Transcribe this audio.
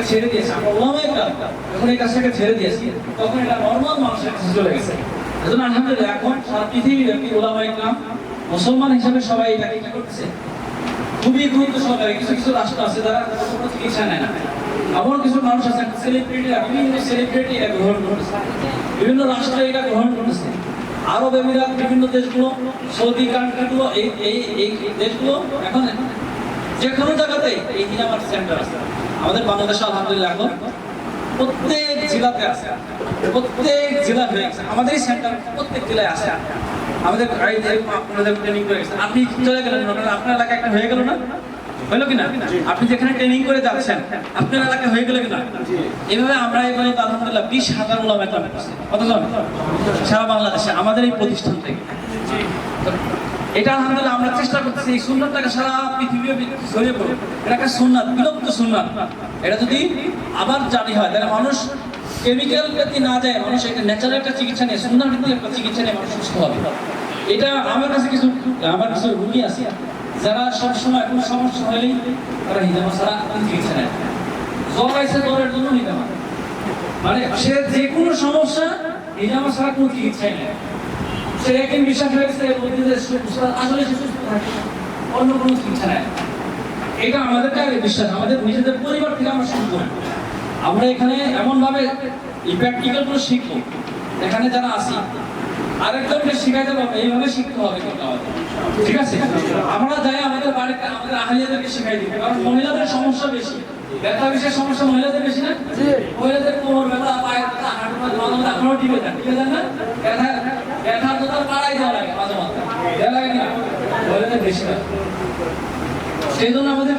কাজটাকে ছেড়ে দিয়েছে, আমরা ওলামায়ে কেরাম যখন এই কাজটাকে ছেড়ে দিয়েছি তখন এটা নর্মাল মানুষের কাছে চলে গেছে। এজন্য আলহামদুলিল্লাহ এখন সারা পৃথিবীব্যাপী ওলামায়ে কেরাম মুসলমান হিসাবে সবাই এটাকে কি করতেছে, খুবই গুরুত্ব সহকারে। কিছু কিছু রাষ্ট্র আছে যারা কোনো চিকিৎসা নেয় না, এমন কিছু মানুষ আছে সেলিব্রিটিরা, বিভিন্ন সেলিব্রিটি এটা গ্রহণ করতেছে, বিভিন্ন রাষ্ট্র এটা গ্রহণ করতেছে, আরব আমিরাত, বিভিন্ন দেশগুলো, সৌদি কান্ট্রিগুলো, এই দেশগুলো এখন যে কোনো জায়গাতেই এই হিজামার সেন্টার আছে। আমাদের বাংলাদেশে আলহামদুলিল্লাহ এখন প্রত্যেক জেলাতে আছে, প্রত্যেক জেলা হয়ে গেছে আমাদের এই সেন্টার, প্রত্যেক জেলায় আছে। আমাদের আপনাদের ট্রেনিং করে গেছে, আপনি চলে গেলেন আপনার এলাকায় একটা হয়ে গেল না, হইলো কিনা? আপনি যেখানে ট্রেনিং করে যাচ্ছেন আপনার এলাকায় হয়ে গেল কিনা? এইভাবে আমরা এখানে আলহামদুলিল্লাহ 20,000 ওলামা কেরাম করছি, কতজন সারা বাংলাদেশে আমাদের এই প্রতিষ্ঠান থেকে। এটা আলহামদুলিল্লাহ আমরা চেষ্টা করতেছি এই সুন্নাতটাকে সারা পৃথিবী ছড়িয়ে পড়ুক। এটা একটা সুন্নাত, বিলুপ্ত সুন্নাত। এটা যদি আবার জারি হয় তাহলে মানুষ কেমিক্যাল প্রতি না যায়, মানুষ একটা ন্যাচারাল একটা চিকিৎসা নিয়ে, সুন্নাত ভিত্তিক একটা চিকিৎসা নিয়ে মানুষ সুস্থ হবে। এটা আমার কাছে কিছু রুগী আছে যারা সবসময় কোনো সমস্যা হলেই তারা হিজামা ছাড়া চিকিৎসা নেয়। জ্বর আছে, জ্বরের জন্য হিজামা, মানে সে যে কোনো সমস্যা হিজামা ছাড়া কোনো চিকিৎসাই নেয়। সে একদিন বিশ্বাস হয়ে গেছে আসলে সে সুস্থ থাকে, অন্য কোনো চিকিৎসা নেয়। এটা আমাদেরকে আগে বিশ্বাস, আমাদের নিজেদের পরিবার থেকে আমরা শুরু করি। আমরা এখানে এমনভাবে প্র্যাকটিক্যাল করে শিখবো, এখানে যারা আসি আরেকজনকে শিখাইতে পারবো, এইভাবে শিখতে হবে। ঠিক আছে, আমরা যাই আমাদের বাড়িতে আমাদের আহলিয়াদেরকে শিখাই দিই, কারণ মহিলাদের সমস্যা বেশি, ব্যথা বিশেষ সমস্যা মহিলাদের বেশি না? মহিলাদের কোমর ব্যথা, পায়ের ব্যথা, হাঁটু ব্যথা, এখনো টিপে যান না, ব্যথা তো তার পাড়াই দেওয়া লাগে, মাঝে মাঝে দেওয়া লাগে না, মহিলাদের বেশি না। সেই জন্য আমাদের